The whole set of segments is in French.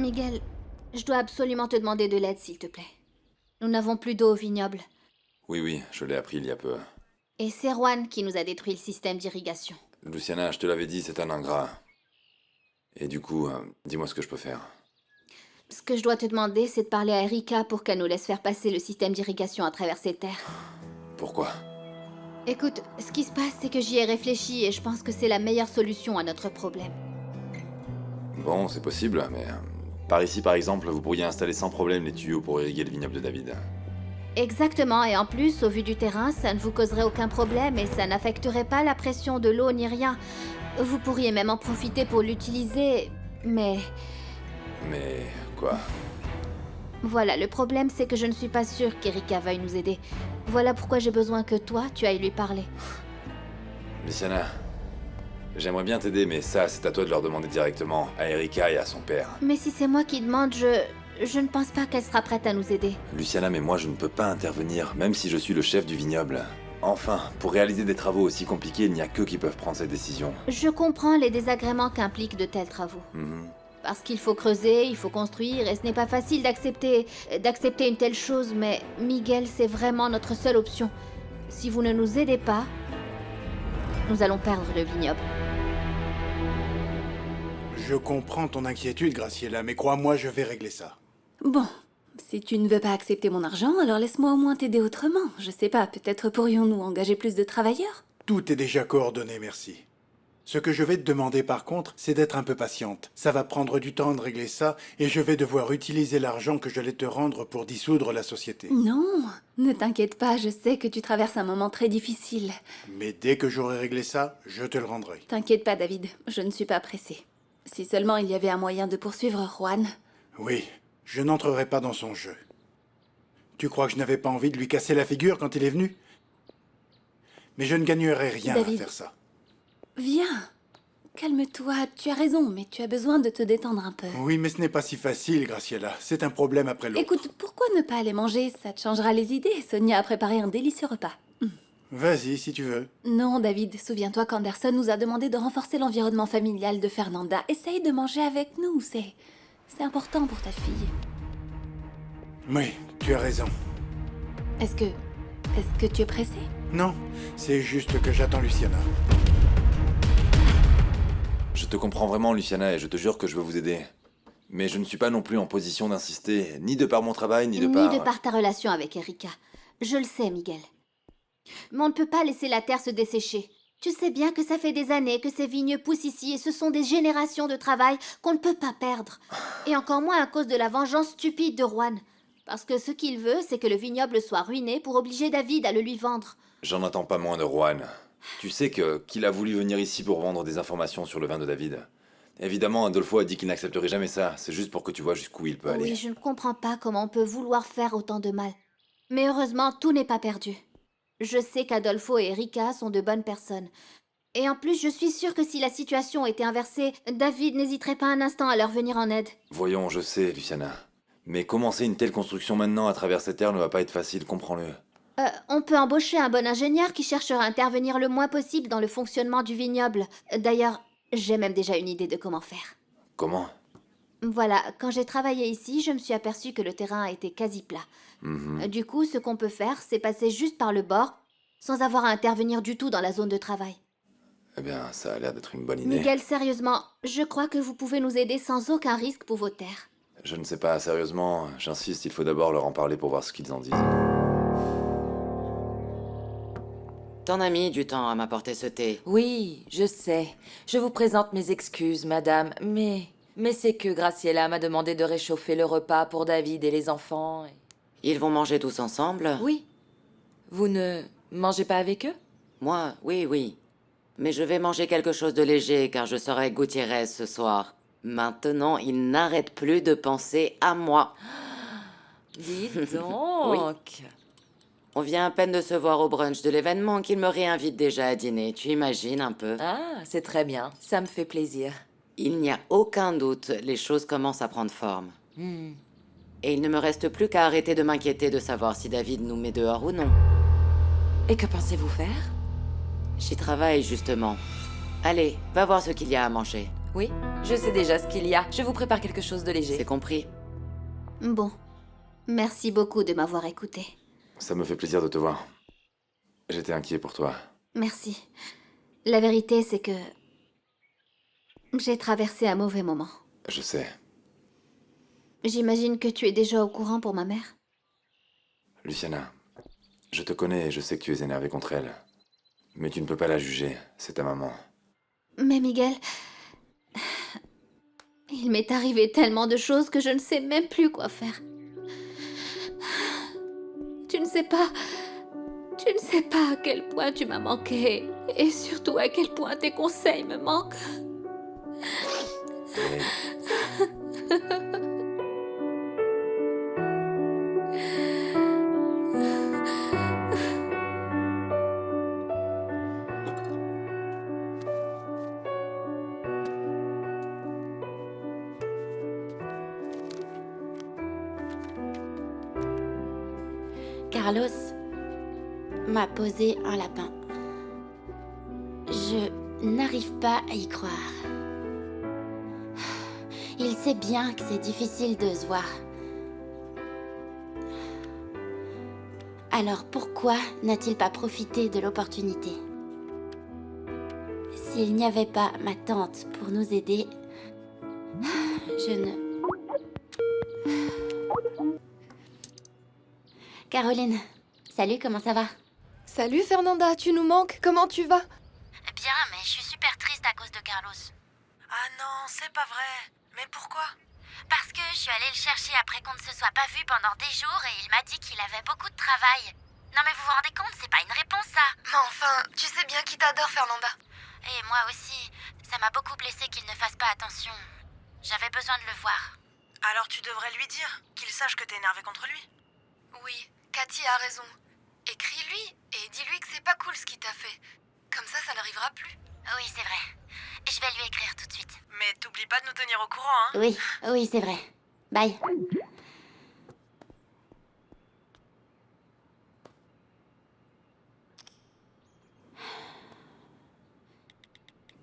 Miguel, je dois absolument te demander de l'aide, s'il te plaît. Nous n'avons plus d'eau au vignoble. Oui, je l'ai appris il y a peu. Et c'est Juan qui nous a détruit le système d'irrigation. Luciana, je te l'avais dit, c'est un ingrat. Et du coup, dis-moi ce que je peux faire. Ce que je dois te demander, c'est de parler à Erika pour qu'elle nous laisse faire passer le système d'irrigation à travers ces terres. Pourquoi? Écoute, ce qui se passe, c'est que j'y ai réfléchi et je pense que c'est la meilleure solution à notre problème. Bon, c'est possible, mais... par ici, par exemple, vous pourriez installer sans problème les tuyaux pour irriguer le vignoble de David. Exactement, et en plus, au vu du terrain, ça ne vous causerait aucun problème et ça n'affecterait pas la pression de l'eau ni rien. Vous pourriez même en profiter pour l'utiliser, mais... Mais... quoi? Voilà, le problème c'est que je ne suis pas sûre qu'Erika veuille nous aider. Voilà pourquoi j'ai besoin que toi, tu ailles lui parler. Luciana, j'aimerais bien t'aider, mais ça, c'est à toi de leur demander directement, à Erika et à son père. Mais si c'est moi qui demande, je ne pense pas qu'elle sera prête à nous aider. Luciana, mais moi je ne peux pas intervenir, même si je suis le chef du vignoble. Enfin, pour réaliser des travaux aussi compliqués, il n'y a qu'eux qui peuvent prendre cette décision. Je comprends les désagréments qu'impliquent de tels travaux. Parce qu'il faut creuser, il faut construire, et ce n'est pas facile d'accepter une telle chose, mais Miguel, c'est vraiment notre seule option. Si vous ne nous aidez pas, nous allons perdre le vignoble. Je comprends ton inquiétude, Graciela, mais crois-moi, je vais régler ça. Bon, si tu ne veux pas accepter mon argent, alors laisse-moi au moins t'aider autrement. Je sais pas, peut-être pourrions-nous engager plus de travailleurs? Tout est déjà coordonné, merci. Ce que je vais te demander par contre, c'est d'être un peu patiente. Ça va prendre du temps de régler ça, et je vais devoir utiliser l'argent que j'allais te rendre pour dissoudre la société. Non, ne t'inquiète pas, je sais que tu traverses un moment très difficile. Mais dès que j'aurai réglé ça, je te le rendrai. T'inquiète pas, David, je ne suis pas pressée. Si seulement il y avait un moyen de poursuivre Juan. Oui, je n'entrerai pas dans son jeu. Tu crois que je n'avais pas envie de lui casser la figure quand il est venu? Mais je ne gagnerai rien David. à faire ça. Viens, calme-toi, tu as raison, mais tu as besoin de te détendre un peu. Oui, mais ce n'est pas si facile, Graciela. C'est un problème après l'autre. Écoute, pourquoi ne pas aller manger? Ça te changera les idées. Sonia a préparé un délicieux repas. Vas-y, si tu veux. Non, David, souviens-toi qu'Anderson nous a demandé de renforcer l'environnement familial de Fernanda. Essaye de manger avec nous, c'est important pour ta fille. Oui, tu as raison. Est-ce que tu es pressé? Non, c'est juste que j'attends Luciana. Je te comprends vraiment, Luciana, et je te jure que je veux vous aider. Mais je ne suis pas non plus en position d'insister, ni de par mon travail, ni de par... ta relation avec Erika. Je le sais, Miguel. Mais on ne peut pas laisser la terre se dessécher. Tu sais bien que ça fait des années que ces vignes poussent ici et ce sont des générations de travail qu'on ne peut pas perdre. Et encore moins à cause de la vengeance stupide de Juan. Parce que ce qu'il veut, c'est que le vignoble soit ruiné pour obliger David à le lui vendre. J'en attends pas moins de Juan. Tu sais qu'il a voulu venir ici pour vendre des informations sur le vin de David. Évidemment, Adolfo a dit qu'il n'accepterait jamais ça. C'est juste pour que tu vois jusqu'où il peut aller. Oui, je ne comprends pas comment on peut vouloir faire autant de mal. Mais heureusement, tout n'est pas perdu. Je sais qu'Adolfo et Erika sont de bonnes personnes. Et en plus, je suis sûre que si la situation était inversée, David n'hésiterait pas un instant à leur venir en aide. Voyons, je sais, Luciana. Mais commencer une telle construction maintenant à travers cette terre ne va pas être facile, comprends-le. On peut embaucher un bon ingénieur qui cherchera à intervenir le moins possible dans le fonctionnement du vignoble. D'ailleurs, j'ai même déjà une idée de comment faire. Comment? Voilà, quand j'ai travaillé ici, je me suis aperçue que le terrain était quasi plat. Du coup, ce qu'on peut faire, c'est passer juste par le bord, sans avoir à intervenir du tout dans la zone de travail. Eh bien, ça a l'air d'être une bonne idée. Miguel, sérieusement, je crois que vous pouvez nous aider sans aucun risque pour vos terres. Je ne sais pas, sérieusement, j'insiste, il faut d'abord leur en parler pour voir ce qu'ils en disent. Ton ami du temps à m'apporter ce thé. Oui, je sais. Je vous présente mes excuses, madame, mais c'est que Graciela m'a demandé de réchauffer le repas pour David et les enfants. Ils vont manger tous ensemble? Oui. Vous ne mangez pas avec eux? Moi, oui. Mais je vais manger quelque chose de léger car je serai avec Gutiérrez ce soir. Maintenant, il n'arrête plus de penser à moi. Dites donc. On vient à peine de se voir au brunch de l'événement qu'il me réinvite déjà à dîner. Tu imagines un peu? Ah, c'est très bien. Ça me fait plaisir. Il n'y a aucun doute, les choses commencent à prendre forme. Et il ne me reste plus qu'à arrêter de m'inquiéter de savoir si David nous met dehors ou non. Et que pensez-vous faire? J'y travaille, justement. Allez, va voir ce qu'il y a à manger. Oui, je sais déjà ce qu'il y a. Je vous prépare quelque chose de léger. C'est compris. Bon. Merci beaucoup de m'avoir écouté. Ça me fait plaisir de te voir. J'étais inquiet pour toi. Merci. La vérité, c'est que... j'ai traversé un mauvais moment. Je sais. J'imagine que tu es déjà au courant pour ma mère. Luciana, je te connais et je sais que tu es énervée contre elle. Mais tu ne peux pas la juger, c'est ta maman. Mais Miguel... il m'est arrivé tellement de choses que je ne sais même plus quoi faire. Tu ne sais pas... tu ne sais pas à quel point tu m'as manqué. Et surtout à quel point tes conseils me manquent. Mais Carlos m'a posé un lapin. Je n'arrive pas à y croire. Il sait bien que c'est difficile de se voir. Alors pourquoi n'a-t-il pas profité de l'opportunité? S'il n'y avait pas ma tante pour nous aider, je ne... Caroline, salut, comment ça va? Salut Fernanda, tu nous manques, comment tu vas? Bien, mais je suis super triste à cause de Carlos. Ah non, c'est pas vrai. Mais pourquoi? Parce que je suis allée le chercher après qu'on ne se soit pas vu pendant des jours et il m'a dit qu'il avait beaucoup de travail. Non mais vous vous rendez compte, c'est pas une réponse ça. Mais enfin, tu sais bien qu'il t'adore Fernanda. Et moi aussi, ça m'a beaucoup blessée qu'il ne fasse pas attention. J'avais besoin de le voir. Alors tu devrais lui dire, qu'il sache que t'es énervé contre lui. Oui, Cathy a raison. Écris-lui et dis-lui que c'est pas cool ce qu'il t'a fait. Comme ça n'arrivera plus. Oui, c'est vrai. Je vais lui écrire tout de suite. Mais t'oublies pas de nous tenir au courant, hein? Oui, oui, c'est vrai. Bye.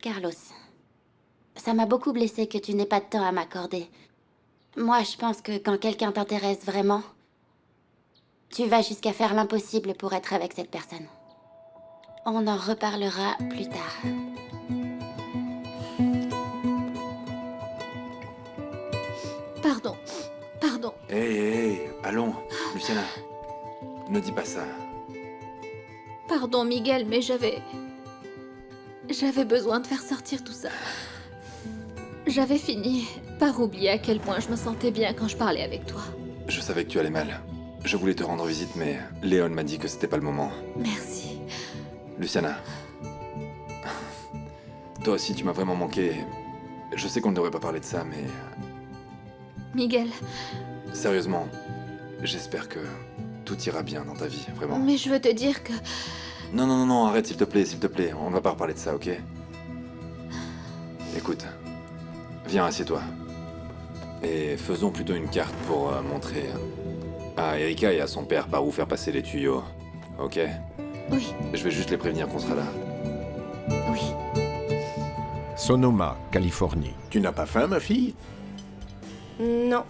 Carlos, ça m'a beaucoup blessé que tu n'aies pas de temps à m'accorder. Moi, je pense que quand quelqu'un t'intéresse vraiment, tu vas jusqu'à faire l'impossible pour être avec cette personne. On en reparlera plus tard. Pardon. Pardon. hey, allons, Luciana. Ne dis pas ça. Pardon, Miguel, mais j'avais besoin de faire sortir tout ça. J'avais fini par oublier à quel point je me sentais bien quand je parlais avec toi. Je savais que tu allais mal. Je voulais te rendre visite, mais Léon m'a dit que c'était pas le moment. Merci. Luciana. Toi aussi, tu m'as vraiment manqué. Je sais qu'on ne devrait pas parler de ça, mais... Miguel, Sérieusement, j'espère que tout ira bien dans ta vie, vraiment. mais je veux te dire que... Non, arrête, s'il te plaît. On ne va pas reparler de ça, ok? Écoute, viens, assieds-toi. Et faisons plutôt une carte pour montrer à Erika et à son père par où faire passer les tuyaux, ok? Oui, Je vais juste les prévenir qu'on sera là. oui. Sonoma, Californie. Tu n'as pas faim, ma fille? Non,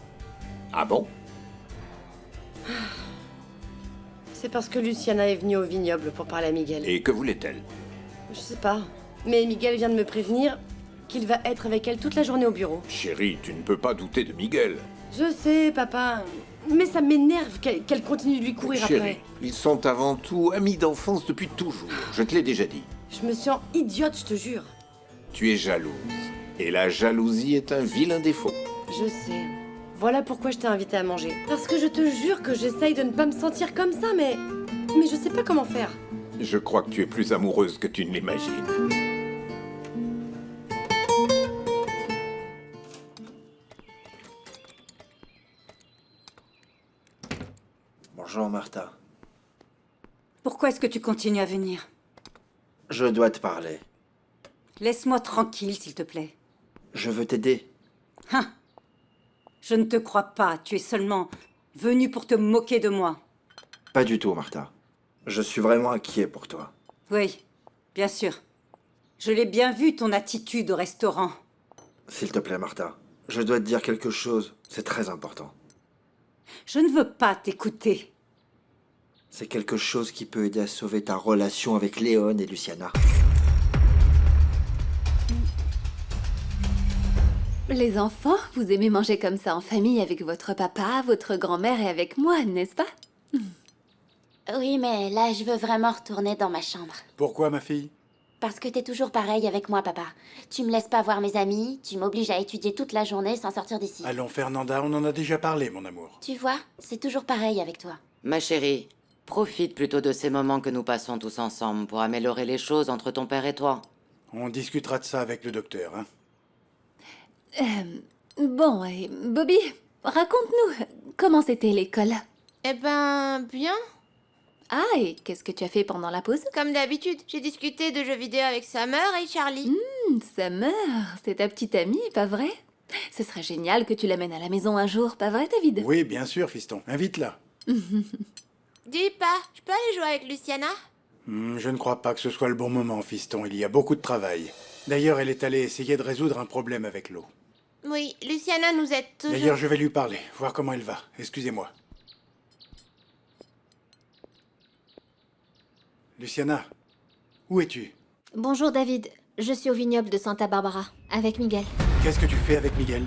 Ah bon? c'est parce que Luciana est venue au vignoble pour parler à Miguel. Et que voulait-elle? Je sais pas, mais Miguel vient de me prévenir qu'il va être avec elle toute la journée au bureau. Chérie, tu ne peux pas douter de Miguel. Je sais, papa, mais ça m'énerve qu'elle continue de lui courir Chérie, après. ils sont avant tout amis d'enfance depuis toujours. Je te l'ai déjà dit. Je me sens idiote, je te jure. Tu es jalouse. Et la jalousie est un vilain défaut. Je sais. Voilà pourquoi je t'ai invité à manger. Parce que je te jure que j'essaye de ne pas me sentir comme ça, mais je sais pas comment faire. Je crois que tu es plus amoureuse que tu ne l'imagines. Bonjour Martha. Pourquoi est-ce que tu continues à venir? Je dois te parler. Laisse-moi tranquille, s'il te plaît. Je veux t'aider. Hein? Je ne te crois pas. Tu es seulement venu pour te moquer de moi. Pas du tout, Martha. Je suis vraiment inquiet pour toi. Oui, bien sûr. Je l'ai bien vu, ton attitude au restaurant. S'il te plaît, Martha. Je dois te dire quelque chose. C'est très important. Je ne veux pas t'écouter. C'est quelque chose qui peut aider à sauver ta relation avec Léon et Luciana. Les enfants, vous aimez manger comme ça en famille avec votre papa, votre grand-mère et avec moi, n'est-ce pas? Oui, mais là, je veux vraiment retourner dans ma chambre. Pourquoi, ma fille? Parce que t'es toujours pareil avec moi, papa. Tu me laisses pas voir mes amis, tu m'obliges à étudier toute la journée sans sortir d'ici. Allons, Fernanda, on en a déjà parlé, mon amour. Tu vois, c'est toujours pareil avec toi. Ma chérie, profite plutôt de ces moments que nous passons tous ensemble pour améliorer les choses entre ton père et toi. On discutera de ça avec le docteur, hein. Bon, et Bobby, raconte-nous, comment c'était l'école? Eh ben, bien. Ah, et qu'est-ce que tu as fait pendant la pause? Comme d'habitude, j'ai discuté de jeux vidéo avec Summer et Charlie. Summer, c'est ta petite amie, pas vrai? Ce serait génial que tu l'amènes à la maison un jour, pas vrai, David? Oui, bien sûr, fiston. Invite-la. Dis pas, je peux aller jouer avec Luciana? Je ne crois pas que ce soit le bon moment, fiston. Il y a beaucoup de travail. D'ailleurs, elle est allée essayer de résoudre un problème avec l'eau. Oui, Luciana nous aide toujours. D'ailleurs, je vais lui parler, voir comment elle va. Excusez-moi. Luciana, où es-tu? Bonjour David, je suis au vignoble de Santa Barbara, avec Miguel. Qu'est-ce que tu fais avec Miguel?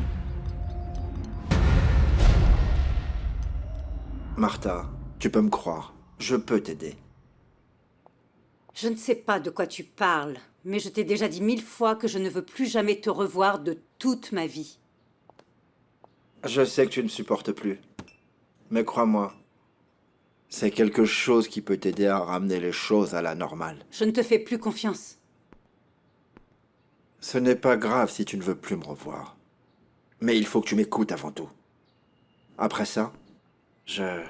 Martha, tu peux me croire. Je peux t'aider. Je ne sais pas de quoi tu parles, mais je t'ai déjà dit 1000 fois que je ne veux plus jamais te revoir de toute ma vie. Je sais que tu ne me supportes plus. Mais crois-moi, c'est quelque chose qui peut t'aider à ramener les choses à la normale. Je ne te fais plus confiance. Ce n'est pas grave si tu ne veux plus me revoir. Mais il faut que tu m'écoutes avant tout. Après ça, je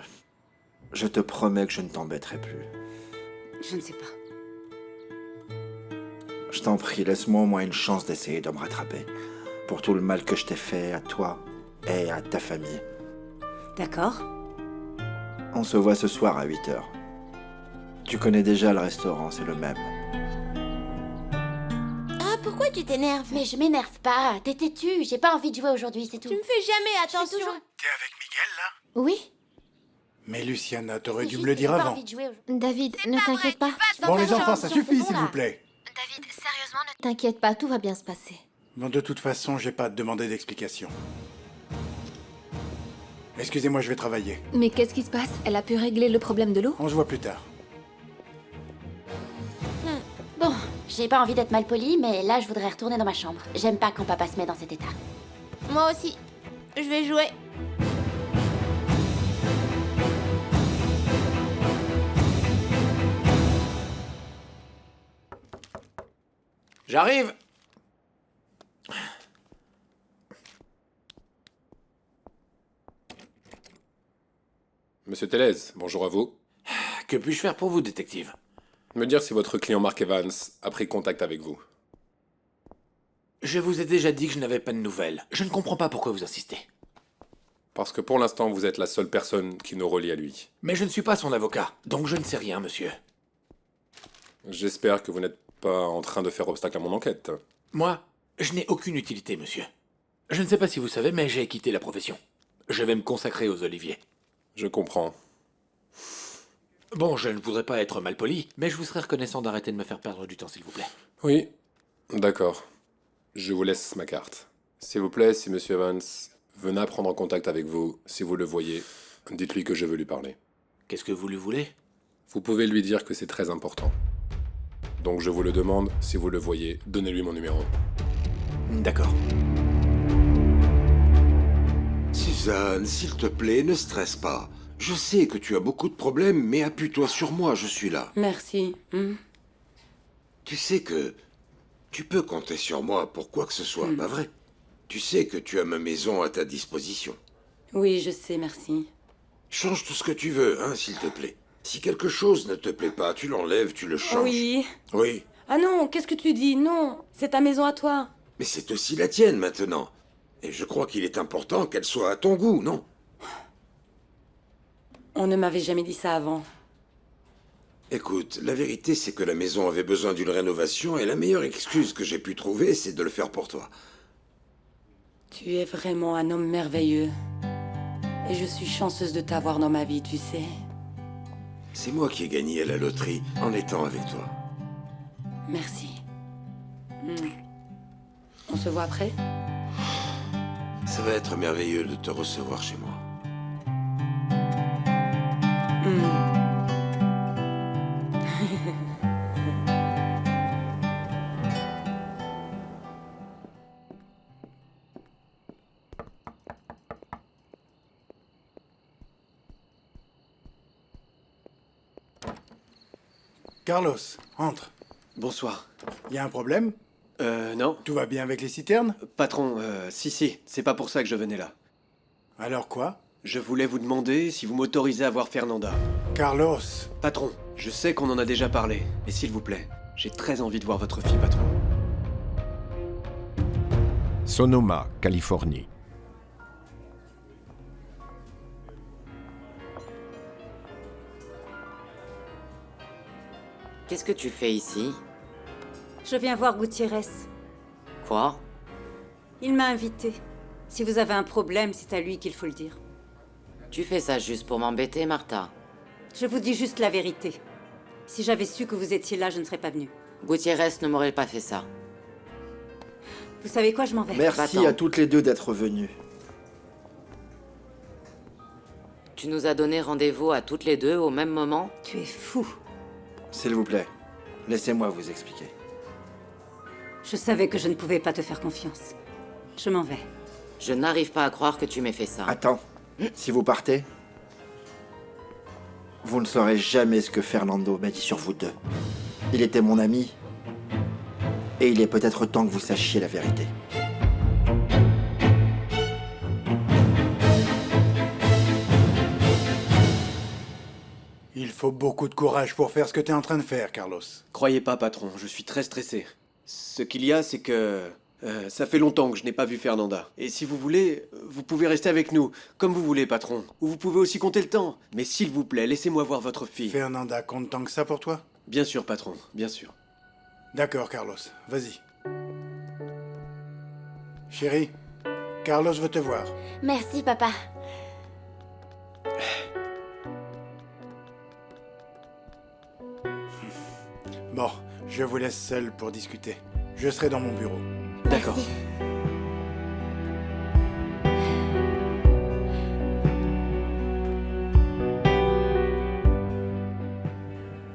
te promets que je ne t'embêterai plus. Je ne sais pas. Je t'en prie, laisse-moi au moins une chance d'essayer de me rattraper. Pour tout le mal que je t'ai fait à toi et à ta famille. D'accord. On se voit ce soir à 8h. Tu connais déjà le restaurant, c'est le même. Ah, pourquoi tu t'énerves? Mais je m'énerve pas, t'es têtu, j'ai pas envie de jouer aujourd'hui, c'est tout. Tu me fais jamais attention. T'es avec Miguel, là? Oui? Mais Luciana, t'aurais dû C'est me le juste que dire j'ai pas avant. envie de jouer aujourd'hui. David, ne t'inquiète pas. Bon, les enfants, ça suffit, s'il vous plaît. David, sérieusement, ne... T'inquiète pas, tout va bien se passer. Bon, de toute façon, j'ai pas à te demander d'explication. Excusez-moi, je vais travailler. Mais qu'est-ce qui se passe? Elle a pu régler le problème de l'eau? On se voit plus tard. Bon, j'ai pas envie d'être mal poli, mais là, je voudrais retourner dans ma chambre. J'aime pas quand papa se met dans cet état. Moi aussi. Je vais jouer. J'arrive. Monsieur Tellez, bonjour à vous. Que puis-je faire pour vous, détective? Me dire si votre client Mark Evans a pris contact avec vous. Je vous ai déjà dit que je n'avais pas de nouvelles. Je ne comprends pas pourquoi vous insistez. Parce que pour l'instant, vous êtes la seule personne qui nous relie à lui. Mais je ne suis pas son avocat, donc je ne sais rien, monsieur. J'espère que vous n'êtes pas en train de faire obstacle à mon enquête. Moi, je n'ai aucune utilité, monsieur. Je ne sais pas si vous savez, mais j'ai quitté la profession. Je vais me consacrer aux oliviers. Je comprends. Bon, je ne voudrais pas être malpoli, mais je vous serais reconnaissant d'arrêter de me faire perdre du temps, s'il vous plaît. Oui, d'accord. Je vous laisse ma carte. S'il vous plaît, si Monsieur Evans venait à prendre en contact avec vous, si vous le voyez, dites-lui que je veux lui parler. Qu'est-ce que vous lui voulez? Vous pouvez lui dire que c'est très important. Donc je vous le demande, si vous le voyez, donnez-lui mon numéro. D'accord. Suzanne, s'il te plaît, ne stresse pas. Je sais que tu as beaucoup de problèmes, mais appuie-toi sur moi, je suis là. Merci. Tu sais que tu peux compter sur moi pour quoi que ce soit, pas vrai? Tu sais que tu as ma maison à ta disposition. Oui, je sais, merci. Change tout ce que tu veux, hein, s'il te plaît. Si quelque chose ne te plaît pas, tu l'enlèves, tu le changes. Oui. Oui. Ah non, qu'est-ce que tu dis? Non, c'est ta maison à toi. Mais c'est aussi la tienne maintenant. Et je crois qu'il est important qu'elle soit à ton goût, non? On ne m'avait jamais dit ça avant. Écoute, la vérité c'est que la maison avait besoin d'une rénovation et la meilleure excuse que j'ai pu trouver, c'est de le faire pour toi. Tu es vraiment un homme merveilleux. Et je suis chanceuse de t'avoir dans ma vie, tu sais. C'est moi qui ai gagné à la loterie en étant avec toi. Merci. On se voit après? Ça va être merveilleux de te recevoir chez moi. Carlos, entre. Bonsoir. Y a un problème? Non. Tout va bien avec les citernes? Patron, si, c'est pas pour ça que je venais là. Alors quoi? Je voulais vous demander si vous m'autorisez à voir Fernanda. Carlos! Patron, je sais qu'on en a déjà parlé, mais s'il vous plaît, j'ai très envie de voir votre fille, patron. Sonoma, Californie. Qu'est-ce que tu fais ici? Je viens voir Gutiérrez. Quoi? Il m'a invité. Si vous avez un problème, c'est à lui qu'il faut le dire. Tu fais ça juste pour m'embêter, Martha? Je vous dis juste la vérité. Si j'avais su que vous étiez là, je ne serais pas venue. Gutiérrez ne m'aurait pas fait ça. Vous savez quoi, je m'en vais. Merci à toutes les deux d'être venues. Tu nous as donné rendez-vous à toutes les deux au même moment? Tu es fou. S'il vous plaît, laissez-moi vous expliquer. Je savais que je ne pouvais pas te faire confiance. Je m'en vais. Je n'arrive pas à croire que tu m'aies fait ça. Attends, si vous partez, vous ne saurez jamais ce que Fernando m'a dit sur vous deux. Il était mon ami, et il est peut-être temps que vous sachiez la vérité. Il faut beaucoup de courage pour faire ce que t'es en train de faire, Carlos. Croyez pas, patron, je suis très stressé. Ce qu'il y a, c'est que... ça fait longtemps que je n'ai pas vu Fernanda. Et si vous voulez, vous pouvez rester avec nous, comme vous voulez, patron. Ou vous pouvez aussi compter le temps. Mais s'il vous plaît, laissez-moi voir votre fille. Fernanda compte tant que ça pour toi? Bien sûr, patron, bien sûr. D'accord, Carlos. Vas-y. Chérie, Carlos veut te voir. Merci, papa. Bon, je vous laisse seul pour discuter. Je serai dans mon bureau. D'accord.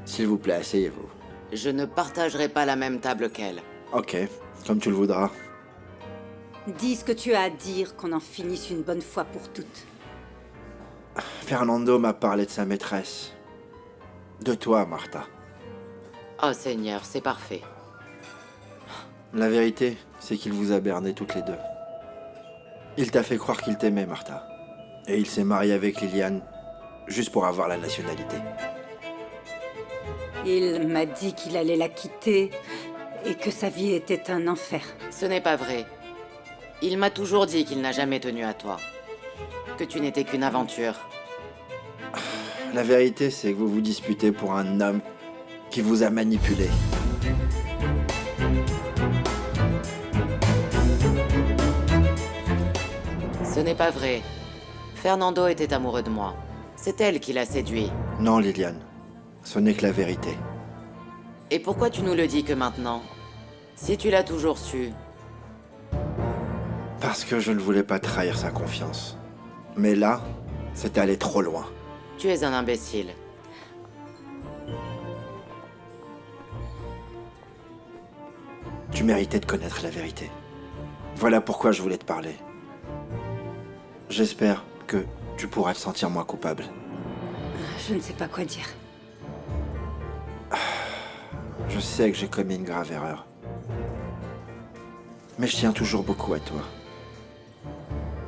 S'il vous plaît, asseyez-vous. Je ne partagerai pas la même table qu'elle. Ok, comme tu le voudras. Dis ce que tu as à dire, qu'on en finisse une bonne fois pour toutes. Fernando m'a parlé de sa maîtresse. De toi, Martha. Oh Seigneur, c'est parfait. La vérité, c'est qu'il vous a berné toutes les deux. Il t'a fait croire qu'il t'aimait, Martha. Et il s'est marié avec Liliane, juste pour avoir la nationalité. Il m'a dit qu'il allait la quitter et que sa vie était un enfer. Ce n'est pas vrai. Il m'a toujours dit qu'il n'a jamais tenu à toi. Que tu n'étais qu'une aventure. La vérité, c'est que vous vous disputez pour un homme qui vous a manipulé. Ce n'est pas vrai. Fernando était amoureux de moi. C'est elle qui l'a séduit. Non, Liliane. Ce n'est que la vérité. Et pourquoi tu nous le dis que maintenant? Si tu l'as toujours su. Parce que je ne voulais pas trahir sa confiance. Mais là, c'est allé trop loin. Tu es un imbécile. Tu méritais de connaître la vérité. Voilà pourquoi je voulais te parler. J'espère que tu pourras te sentir moins coupable. Je ne sais pas quoi dire. Je sais que j'ai commis une grave erreur. Mais je tiens toujours beaucoup à toi.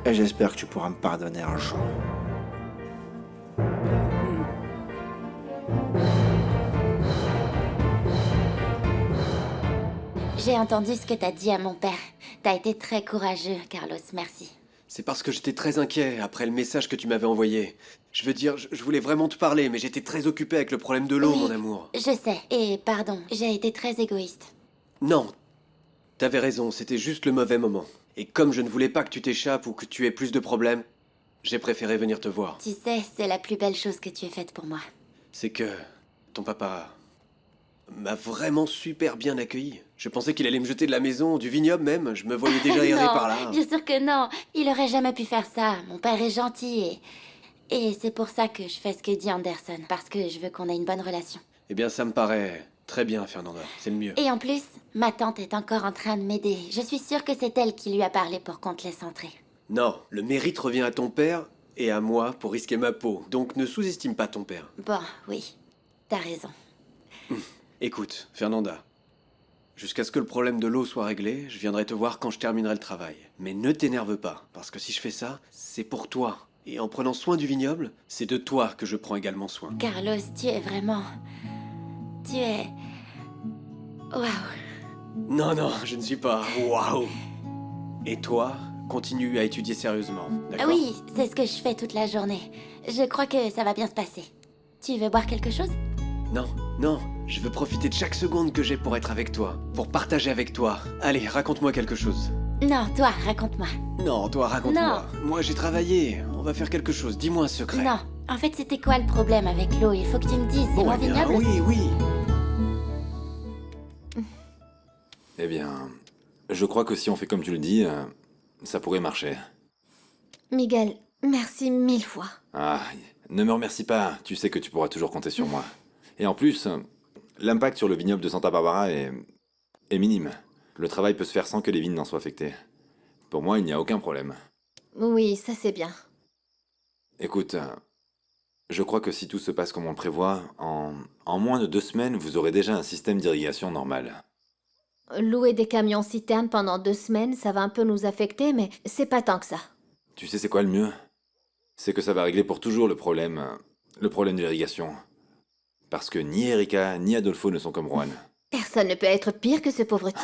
Et j'espère que tu pourras me pardonner un jour. J'ai entendu ce que t'as dit à mon père. T'as été très courageux, Carlos, merci. C'est parce que j'étais très inquiet après le message que tu m'avais envoyé. Je veux dire, je voulais vraiment te parler, mais j'étais très occupé avec le problème de l'eau, Oui, mon amour. Je sais, et pardon, j'ai été très égoïste. Non, T'avais raison, c'était juste le mauvais moment. Et comme je ne voulais pas que tu t'échappes ou que tu aies plus de problèmes, j'ai préféré venir te voir. Tu sais, c'est la plus belle chose que tu aies faite pour moi. C'est que ton papa m'a vraiment super bien accueilli. Je pensais qu'il allait me jeter de la maison, du vignoble même. Je me voyais déjà errer Non, par là. bien sûr que non. Il aurait jamais pu faire ça. Mon père est gentil et c'est pour ça que je fais ce que dit Anderson. Parce que je veux qu'on ait une bonne relation. Eh bien, ça me paraît très bien, Fernanda. C'est le mieux. Et en plus, ma tante est encore en train de m'aider. Je suis sûre que c'est elle qui lui a parlé pour qu'on te laisse entrer. Non, le mérite revient à ton père et à moi pour risquer ma peau. Donc ne sous-estime pas ton père. Bon, oui, t'as raison. Écoute, Fernanda, jusqu'à ce que le problème de l'eau soit réglé, je viendrai te voir quand je terminerai le travail. Mais ne t'énerve pas, parce que si je fais ça, c'est pour toi. Et en prenant soin du vignoble, c'est de toi que je prends également soin. Carlos, tu es vraiment... Tu es... Waouh. Non, non, je ne suis pas... Waouh. Et toi, continue à étudier sérieusement, d'accord? Oui, c'est ce que je fais toute la journée. Je crois que ça va bien se passer. Tu veux boire quelque chose? Non, non, je veux profiter de chaque seconde que j'ai pour être avec toi, pour partager avec toi. Allez, raconte-moi quelque chose. Non, toi, raconte-moi. Non, toi, raconte-moi. Moi, j'ai travaillé. On va faire quelque chose. Dis-moi un secret. Non, en fait, c'était quoi le problème avec l'eau? Il faut que tu me dises. C'est Bon, mon eh bien, vignoble? oui, oui. Eh bien, je crois que si on fait comme tu le dis, ça pourrait marcher. Miguel, merci 1000 fois. Ah, ne me remercie pas, tu sais que tu pourras toujours compter sur moi. Et en plus, l'impact sur le vignoble de Santa Barbara est minime. Le travail peut se faire sans que les vignes n'en soient affectées. Pour moi, il n'y a aucun problème. Oui, ça c'est bien. Écoute, je crois que si tout se passe comme on le prévoit, en moins de 2 semaines, vous aurez déjà un système d'irrigation normal. Louer des camions citernes pendant 2 semaines, ça va un peu nous affecter, mais c'est pas tant que ça. Tu sais c'est quoi le mieux? C'est que ça va régler pour toujours le problème de l'irrigation. Parce que ni Erika ni Adolfo ne sont comme Juan. Personne ne peut être pire que ce pauvre type.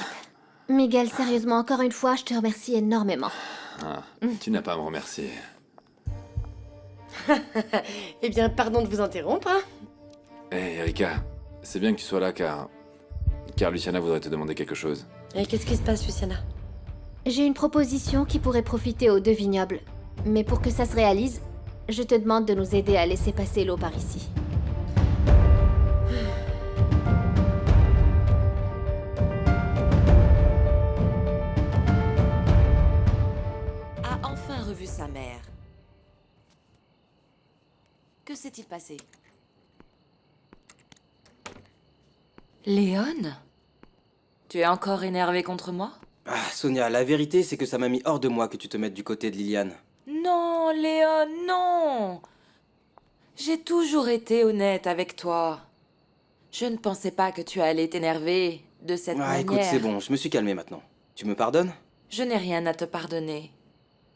Miguel, sérieusement, encore une fois, je te remercie énormément. Ah, tu n'as pas à me remercier. Eh bien, pardon de vous interrompre, hein. Hé, Erika, c'est bien que tu sois là car Luciana voudrait te demander quelque chose. Et qu'est-ce qui se passe, Luciana? J'ai une proposition qui pourrait profiter aux 2 vignobles. Mais pour que ça se réalise, je te demande de nous aider à laisser passer l'eau par ici. A enfin revu sa mère. Que s'est-il passé? Léon? Tu es encore énervé contre moi? Ah, Sonia, la vérité, c'est que ça m'a mis hors de moi que tu te mettes du côté de Liliane. Non, Léon, non! J'ai toujours été honnête avec toi. Je ne pensais pas que tu allais t'énerver de cette Ah, manière. écoute, c'est bon, je me suis calmé maintenant. Tu me pardonnes? Je n'ai rien à te pardonner.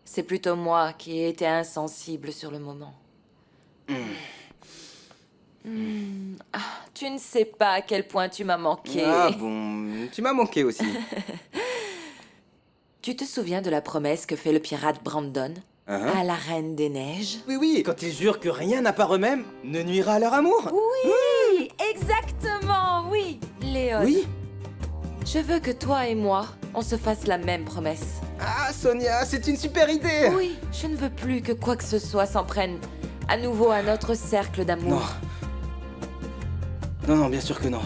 C'est plutôt moi qui ai été insensible sur le moment. Ah, tu ne sais pas à quel point tu m'as manqué. Ah bon, tu m'as manqué aussi. Tu te souviens de la promesse que fait le pirate Brandon à la Reine des Neiges? Oui, oui, quand ils jurent que rien n'a part eux-mêmes ne nuira à leur amour. Oui, exactement, oui. Léon. Oui? Je veux que toi et moi, on se fasse la même promesse. Ah, Sonia, c'est une super idée. Oui, je ne veux plus que quoi que ce soit s'en prenne à nouveau à notre cercle d'amour. Non, non, bien sûr que non.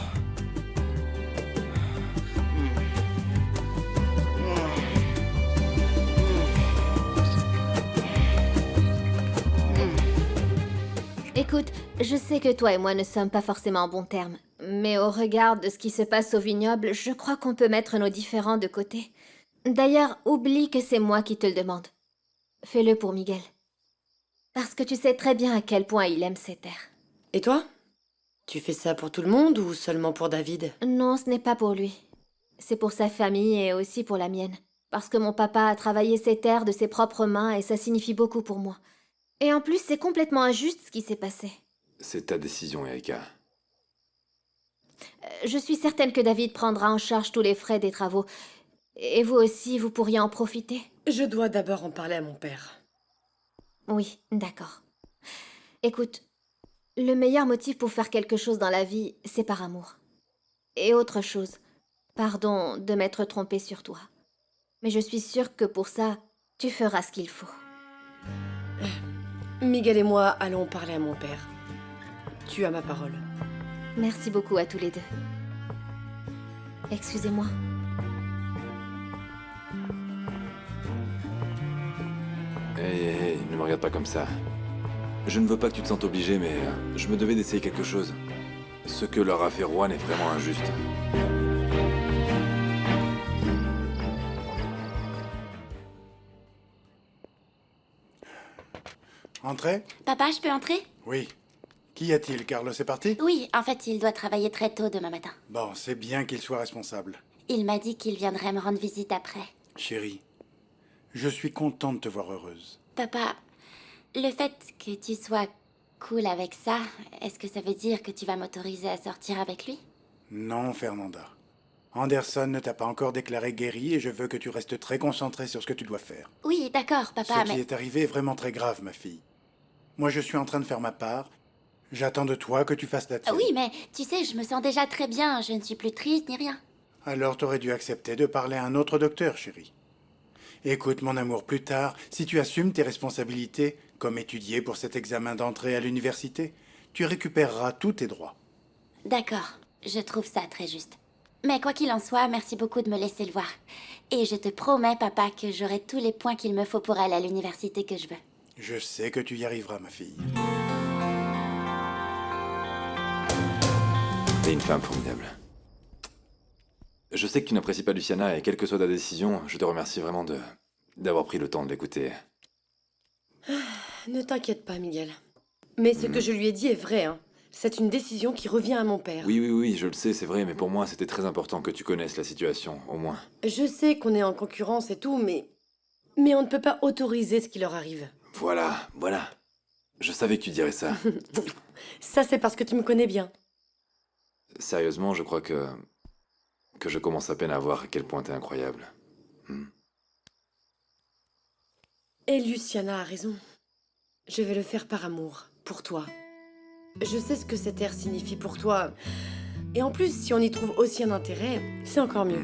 Écoute, je sais que toi et moi ne sommes pas forcément en bons termes, mais au regard de ce qui se passe au vignoble, je crois qu'on peut mettre nos différends de côté. D'ailleurs, oublie que c'est moi qui te le demande. Fais-le pour Miguel. Parce que tu sais très bien à quel point il aime ces terres. Et toi? Tu fais ça pour tout le monde ou seulement pour David? Non, ce n'est pas pour lui. C'est pour sa famille et aussi pour la mienne. Parce que mon papa a travaillé ces terres de ses propres mains et ça signifie beaucoup pour moi. Et en plus, c'est complètement injuste ce qui s'est passé. C'est ta décision, Erika. Je suis certaine que David prendra en charge tous les frais des travaux. Et vous aussi, vous pourriez en profiter. Je dois d'abord en parler à mon père. Oui, d'accord. Écoute, le meilleur motif pour faire quelque chose dans la vie, c'est par amour. Et autre chose, Pardon de m'être trompée sur toi. Mais je suis sûre que pour ça, tu feras ce qu'il faut. Miguel et moi allons parler à mon père. Tu as ma parole. Merci beaucoup à tous les deux. Excusez-moi. Hé, ne me regarde pas comme ça. Je ne veux pas que tu te sentes obligé, mais je me devais d'essayer quelque chose. Ce que leur a fait Juan est vraiment injuste. Entrez? Papa, je peux entrer? Oui. Qu'y a-t-il? Carlos est parti? Oui, en fait, il doit travailler très tôt demain matin. Bon, c'est bien qu'il soit responsable. Il m'a dit qu'il viendrait me rendre visite après. Chérie, je suis content de te voir heureuse. Papa, le fait que tu sois cool avec ça, est-ce que ça veut dire que tu vas m'autoriser à sortir avec lui? Non, Fernanda. Anderson ne t'a pas encore déclaré guéri et je veux que tu restes très concentrée sur ce que tu dois faire. Oui, d'accord, papa, Ce qui est arrivé est vraiment très grave, ma fille. Moi, je suis en train de faire ma part. J'attends de toi que tu fasses la tienne. Oui, mais tu sais, je me sens déjà très bien. Je ne suis plus triste ni rien. Alors t'aurais dû accepter de parler à un autre docteur, chérie. Écoute, mon amour, plus tard, si tu assumes tes responsabilités, comme étudier pour cet examen d'entrée à l'université, tu récupéreras tous tes droits. D'accord, je trouve ça très juste. Mais quoi qu'il en soit, merci beaucoup de me laisser le voir. Et je te promets, papa, que j'aurai tous les points qu'il me faut pour aller à l'université que je veux. Je sais que tu y arriveras, ma fille. T'es une femme formidable. Je sais que tu n'apprécies pas Luciana et quelle que soit ta décision, je te remercie vraiment d'avoir pris le temps de l'écouter. Ne t'inquiète pas, Miguel. Mais ce que je lui ai dit est vrai, hein. C'est une décision qui revient à mon père. Oui, je le sais, c'est vrai, mais pour moi, c'était très important que tu connaisses la situation, au moins. Je sais qu'on est en concurrence et tout, mais on ne peut pas autoriser ce qui leur arrive. Voilà. Je savais que tu dirais ça. Ça, c'est parce que tu me connais bien. Sérieusement, je crois que je commence à peine à voir à quel point t'es incroyable. Et Luciana a raison. Je vais le faire par amour, pour toi. Je sais ce que cette ère signifie pour toi. Et en plus, si on y trouve aussi un intérêt, c'est encore mieux.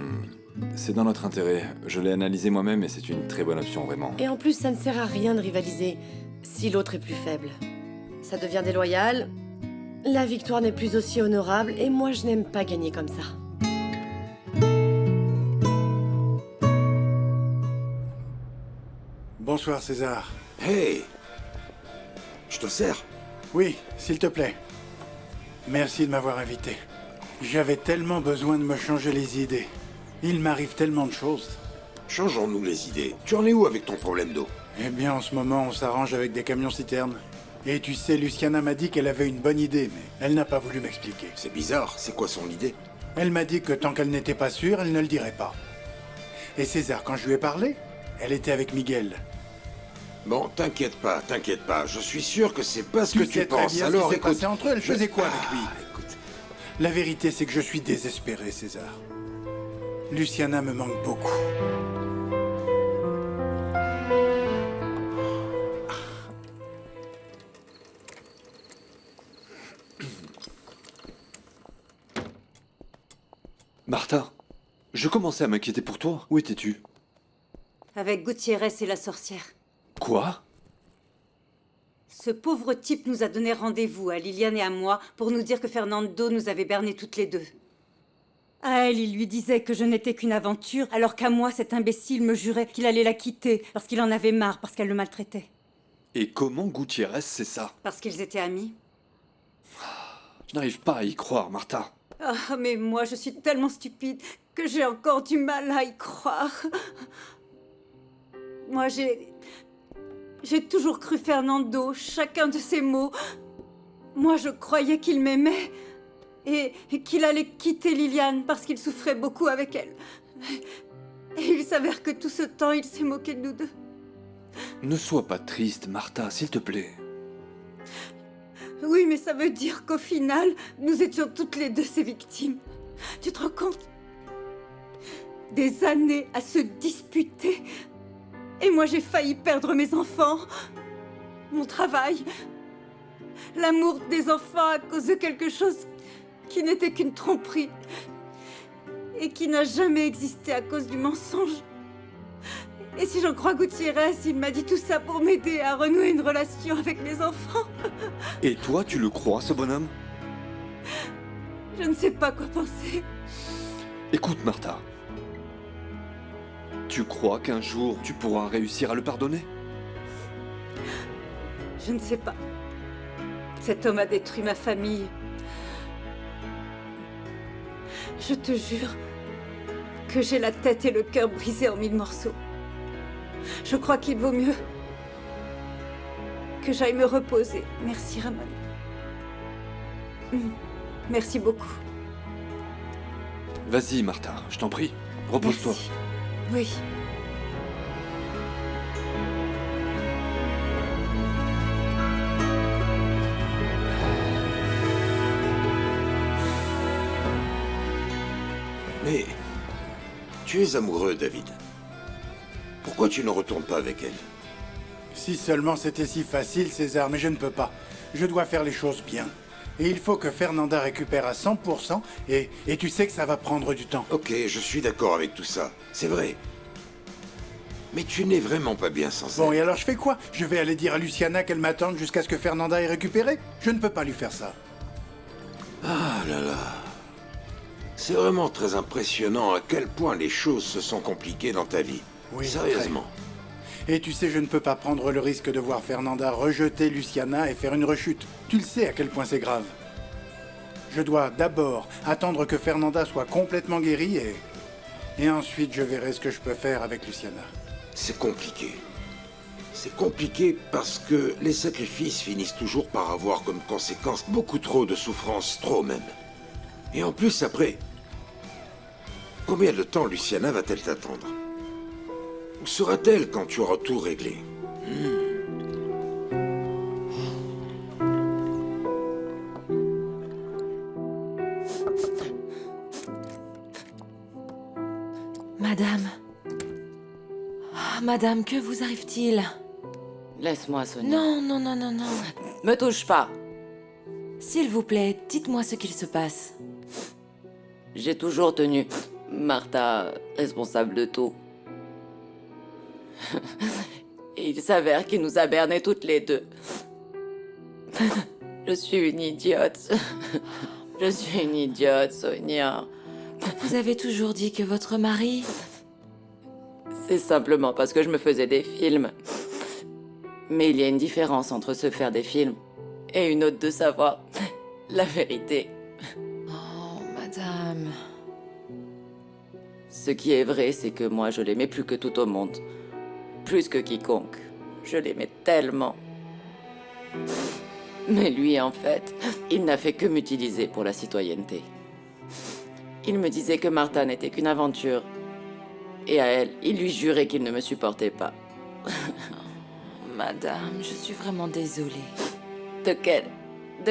C'est dans notre intérêt. Je l'ai analysé moi-même et c'est une très bonne option, vraiment. Et en plus, ça ne sert à rien de rivaliser si l'autre est plus faible. Ça devient déloyal, la victoire n'est plus aussi honorable, et moi je n'aime pas gagner comme ça. Bonsoir, César. Hey! Je te sers? Oui, s'il te plaît. Merci de m'avoir invité. J'avais tellement besoin de me changer les idées. Il m'arrive tellement de choses. Changeons-nous les idées. Tu en es où avec ton problème d'eau? Eh bien, en ce moment, on s'arrange avec des camions-citernes. Et tu sais, Luciana m'a dit qu'elle avait une bonne idée, mais elle n'a pas voulu m'expliquer. C'est bizarre, c'est quoi son idée? Elle m'a dit que tant qu'elle n'était pas sûre, elle ne le dirait pas. Et César, quand je lui ai parlé, elle était avec Miguel. Bon, t'inquiète pas, je suis sûr que c'est pas ce que tu sais très penses. bien Alors, ce qui s'est écoute, passé entre eux, elle faisait quoi avec lui? Écoute, La vérité, c'est que je suis désespéré, César. Luciana me manque beaucoup. Martha, je commençais à m'inquiéter pour toi. Où étais-tu? Avec Gutiérrez et la sorcière. Quoi? Ce pauvre type nous a donné rendez-vous à Liliane et à moi pour nous dire que Fernando nous avait bernées toutes les deux. À elle, il lui disait que je n'étais qu'une aventure, alors qu'à moi, cet imbécile me jurait qu'il allait la quitter parce qu'il en avait marre, parce qu'elle le maltraitait. Et comment Gutiérrez sait ça? Parce qu'ils étaient amis. Je n'arrive pas à y croire, Martha. Ah, mais moi, je suis tellement stupide que j'ai encore du mal à y croire. Moi, j'ai toujours cru Fernando, chacun de ses mots. Moi, je croyais qu'il m'aimait et qu'il allait quitter Liliane parce qu'il souffrait beaucoup avec elle. Et il s'avère que tout ce temps, il s'est moqué de nous deux. Ne sois pas triste, Martha, s'il te plaît. Oui, mais ça veut dire qu'au final, nous étions toutes les deux ses victimes. Tu te rends compte? Des années à se disputer. Et moi, j'ai failli perdre mes enfants, mon travail, l'amour des enfants à cause de quelque chose qui n'était qu'une tromperie. et qui n'a jamais existé à cause du mensonge. Et si j'en crois Gutiérrez, il m'a dit tout ça pour m'aider à renouer une relation avec mes enfants. Et toi, tu le crois, ce bonhomme? Je ne sais pas quoi penser. Écoute, Martha. Tu crois qu'un jour, tu pourras réussir à le pardonner? Je ne sais pas. Cet homme a détruit ma famille. Je te jure que j'ai la tête et le cœur brisés en 1000 morceaux. Je crois qu'il vaut mieux que j'aille me reposer. Merci, Ramon. Merci beaucoup. Vas-y, Martha, je t'en prie. Repose-toi. Oui. Mais tu es amoureux, David. Pourquoi tu ne retournes pas avec elle? Si seulement c'était si facile, César, mais je ne peux pas. Je dois faire les choses bien. Et il faut que Fernanda récupère à 100%, et tu sais que ça va prendre du temps. Ok, je suis d'accord avec tout ça. C'est vrai. Mais tu n'es vraiment pas bien sans elle. Bon, et alors je fais quoi? Je vais aller dire à Luciana qu'elle m'attende jusqu'à ce que Fernanda ait récupéré? Je ne peux pas lui faire ça. Ah là là. C'est vraiment très impressionnant à quel point les choses se sont compliquées dans ta vie. Oui, sérieusement. Et tu sais, je ne peux pas prendre le risque de voir Fernanda rejeter Luciana et faire une rechute. Tu le sais à quel point c'est grave. Je dois d'abord attendre que Fernanda soit complètement guérie et ensuite je verrai ce que je peux faire avec Luciana. C'est compliqué. C'est compliqué parce que les sacrifices finissent toujours par avoir comme conséquence beaucoup trop de souffrance, trop même. Et en plus, après, combien de temps Luciana va-t-elle t'attendre? Où sera-t-elle quand tu auras tout réglé? Madame. Ah, madame, que vous arrive-t-il? Laisse-moi, Sonia. Non, non, non, non, non. Me touche pas. S'il vous plaît, dites-moi ce qu'il se passe. J'ai toujours tenu Martha responsable de tout. Et il s'avère qu'il nous a bernés toutes les deux. Je suis une idiote. Je suis une idiote, Sonia. Vous avez toujours dit que votre mari... C'est simplement parce que je me faisais des films. Mais il y a une différence entre se faire des films et une autre de savoir la vérité. Oh, madame... Ce qui est vrai, c'est que moi, je l'aimais plus que tout au monde. Plus que quiconque. Je l'aimais tellement. Mais lui, en fait, il n'a fait que m'utiliser pour la citoyenneté. Il me disait que Martha n'était qu'une aventure. Et à elle, il lui jurait qu'il ne me supportait pas. Madame, je suis vraiment désolée. De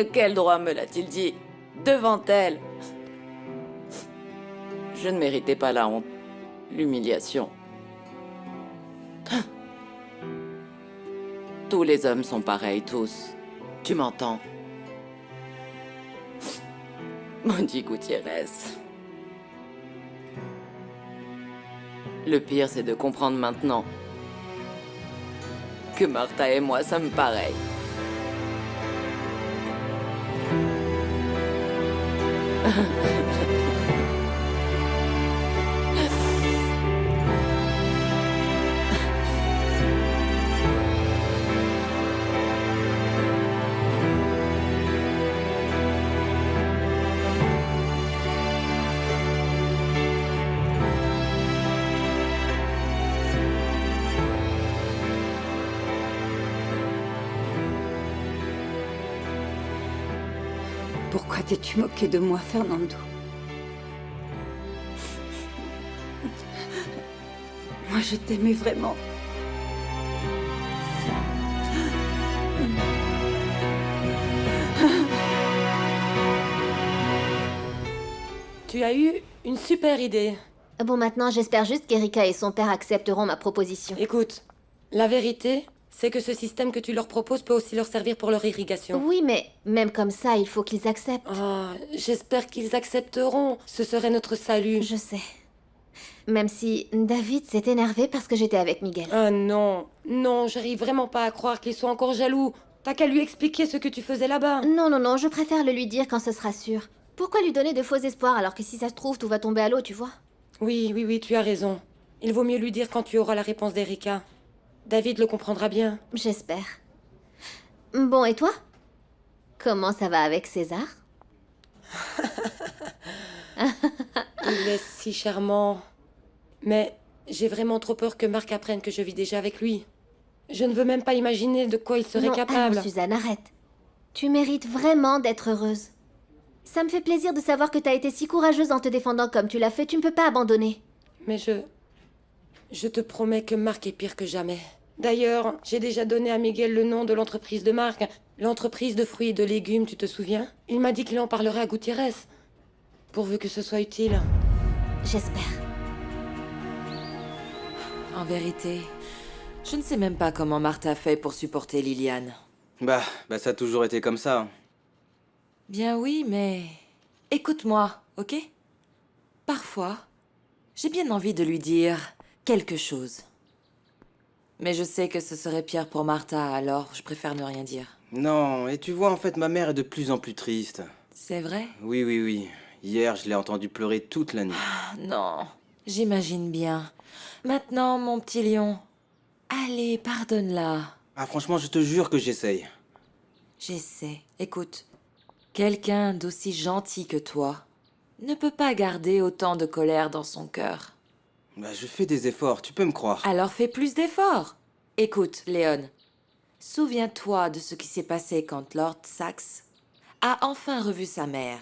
quel droit me l'a-t-il dit? Devant elle. Je ne méritais pas la honte, l'humiliation. Tous les hommes sont pareils, tous. Tu m'entends? Maudit Gutiérrez. Le pire, c'est de comprendre maintenant que Martha et moi sommes pareils. Pourquoi t'es-tu moqué de moi, Fernando? Moi, je t'aimais vraiment. Tu as eu une super idée. Bon, maintenant, j'espère juste qu'Erika et son père accepteront ma proposition. Écoute, la vérité, c'est que ce système que tu leur proposes peut aussi leur servir pour leur irrigation. Oui, mais même comme ça, il faut qu'ils acceptent. Oh, j'espère qu'ils accepteront. Ce serait notre salut. Je sais. Même si David s'est énervé parce que j'étais avec Miguel. Ah non, non, j'arrive vraiment pas à croire qu'ils soient encore jaloux. T'as qu'à lui expliquer ce que tu faisais là-bas. Non, non, non, je préfère le lui dire quand ce sera sûr. Pourquoi lui donner de faux espoirs alors que si ça se trouve, tout va tomber à l'eau, tu vois? Oui, oui, oui, tu as raison. Il vaut mieux lui dire quand tu auras la réponse d'Erika. David le comprendra bien. J'espère. Bon, et toi? Comment ça va avec César? Il est si charmant. Mais j'ai vraiment trop peur que Marc apprenne que je vis déjà avec lui. Je ne veux même pas imaginer de quoi il serait capable. Non, Suzanne, arrête. Tu mérites vraiment d'être heureuse. Ça me fait plaisir de savoir que t'as été si courageuse en te défendant comme tu l'as fait. Tu ne peux pas abandonner. Mais je te promets que Marc est pire que jamais. D'ailleurs, j'ai déjà donné à Miguel le nom de l'entreprise de Marc. L'entreprise de fruits et de légumes, tu te souviens? Il m'a dit qu'il en parlerait à Gutiérrez. Pourvu que ce soit utile. J'espère. En vérité, je ne sais même pas comment Martha fait pour supporter Liliane. Bah, ça a toujours été comme ça. Bien oui, mais... Écoute-moi, ok? Parfois, j'ai bien envie de lui dire quelque chose. Mais je sais que ce serait pire pour Martha, alors je préfère ne rien dire. Non, et tu vois, en fait, ma mère est de plus en plus triste. C'est vrai? Oui, oui, oui. Hier, je l'ai entendue pleurer toute la nuit. Non, j'imagine bien. Maintenant, mon petit lion, allez, pardonne-la. Ah, franchement, je te jure que j'essaye. J'essaie. Écoute, quelqu'un d'aussi gentil que toi ne peut pas garder autant de colère dans son cœur. Bah, je fais des efforts, tu peux me croire. Alors fais plus d'efforts. Écoute, Léon, souviens-toi de ce qui s'est passé quand Lord Saxe a enfin revu sa mère.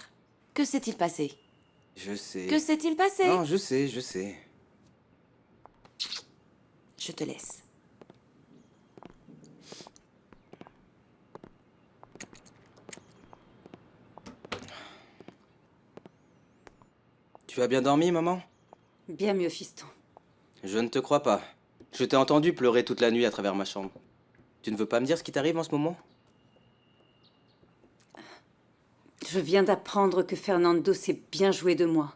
Que s'est-il passé? Je sais. Que s'est-il passé? Non, je sais, je sais. Je te laisse. Tu as bien dormi, maman? Bien mieux, fiston. Je ne te crois pas. Je t'ai entendu pleurer toute la nuit à travers ma chambre. Tu ne veux pas me dire ce qui t'arrive en ce moment? Je viens d'apprendre que Fernando s'est bien joué de moi.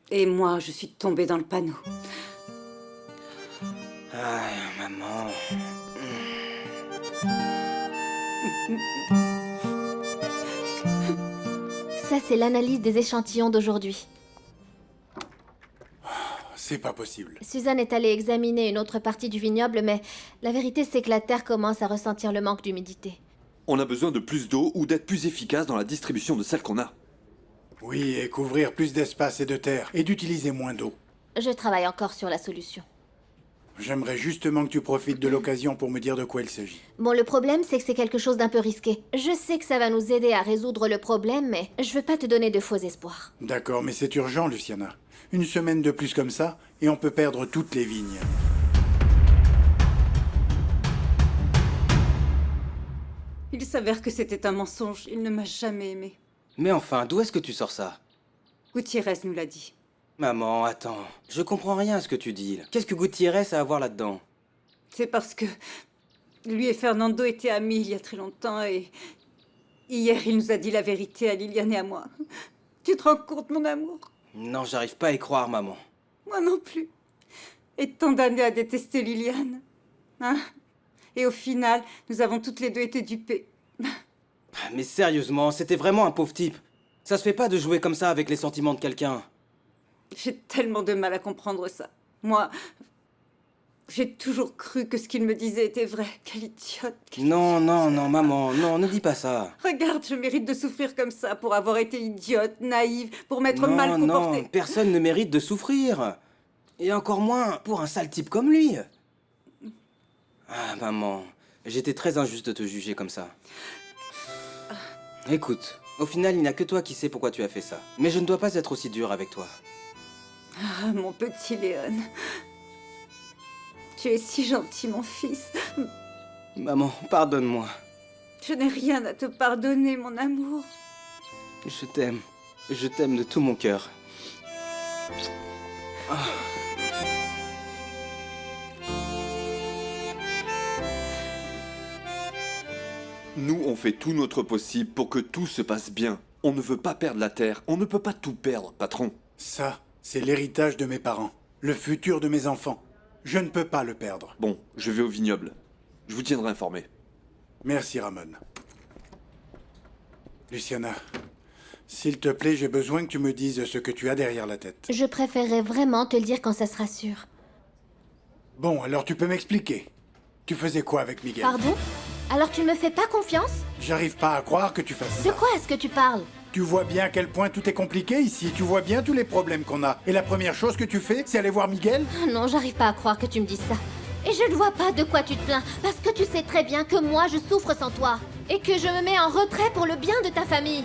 Et moi, je suis tombée dans le panneau. Ah, maman... Ça, c'est l'analyse des échantillons d'aujourd'hui. C'est pas possible. Suzanne est allée examiner une autre partie du vignoble, mais la vérité, c'est que la terre commence à ressentir le manque d'humidité. On a besoin de plus d'eau ou d'être plus efficace dans la distribution de celle qu'on a. Oui, et couvrir plus d'espace et de terre, et d'utiliser moins d'eau. Je travaille encore sur la solution. J'aimerais justement que tu profites de l'occasion pour me dire de quoi il s'agit. Bon, le problème, c'est que c'est quelque chose d'un peu risqué. Je sais que ça va nous aider à résoudre le problème, mais je veux pas te donner de faux espoirs. D'accord, mais c'est urgent, Luciana. Une semaine de plus comme ça, et on peut perdre toutes les vignes. Il s'avère que c'était un mensonge. Il ne m'a jamais aimé. Mais enfin, d'où est-ce que tu sors ça? Gutiérrez nous l'a dit. Maman, attends. Je comprends rien à ce que tu dis. Qu'est-ce que Gutiérrez a à voir là-dedans? C'est parce que lui et Fernando étaient amis il y a très longtemps et hier, il nous a dit la vérité à Liliane et à moi. Tu te rends compte, mon amour? Non, j'arrive pas à y croire, maman. Moi non plus. Et tant d'années à détester Liliane. Hein? Et au final, nous avons toutes les deux été dupées. Mais sérieusement, c'était vraiment un pauvre type. Ça se fait pas de jouer comme ça avec les sentiments de quelqu'un. J'ai tellement de mal à comprendre ça. Moi, j'ai toujours cru que ce qu'il me disait était vrai. Quelle idiote. Non, maman, non, ne dis pas ça. Regarde, je mérite de souffrir comme ça pour avoir été idiote, naïve, pour m'être mal comportée. Non, personne ne mérite de souffrir. Et encore moins pour un sale type comme lui. Ah, maman, j'étais très injuste de te juger comme ça. Écoute, au final, il n'y a que toi qui sais pourquoi tu as fait ça. Mais je ne dois pas être aussi dur avec toi. Ah, mon petit Léon. Tu es si gentil, mon fils. Maman, pardonne-moi. Je n'ai rien à te pardonner, mon amour. Je t'aime. Je t'aime de tout mon cœur. Ah. Nous, on fait tout notre possible pour que tout se passe bien. On ne veut pas perdre la terre. On ne peut pas tout perdre, patron. Ça, c'est l'héritage de mes parents. Le futur de mes enfants. Je ne peux pas le perdre. Bon, je vais au vignoble. Je vous tiendrai informé. Merci, Ramon. Luciana, s'il te plaît, j'ai besoin que tu me dises ce que tu as derrière la tête. Je préférerais vraiment te le dire quand ça sera sûr. Bon, alors tu peux m'expliquer. Tu faisais quoi avec Miguel? Pardon? Alors tu ne me fais pas confiance? J'arrive pas à croire que tu fasses ça. De quoi est-ce que tu parles? Tu vois bien à quel point tout est compliqué ici. Tu vois bien tous les problèmes qu'on a. Et la première chose que tu fais, c'est aller voir Miguel? Non, j'arrive pas à croire que tu me dises ça. Et je ne vois pas de quoi tu te plains, parce que tu sais très bien que moi je souffre sans toi. Et que je me mets en retrait pour le bien de ta famille.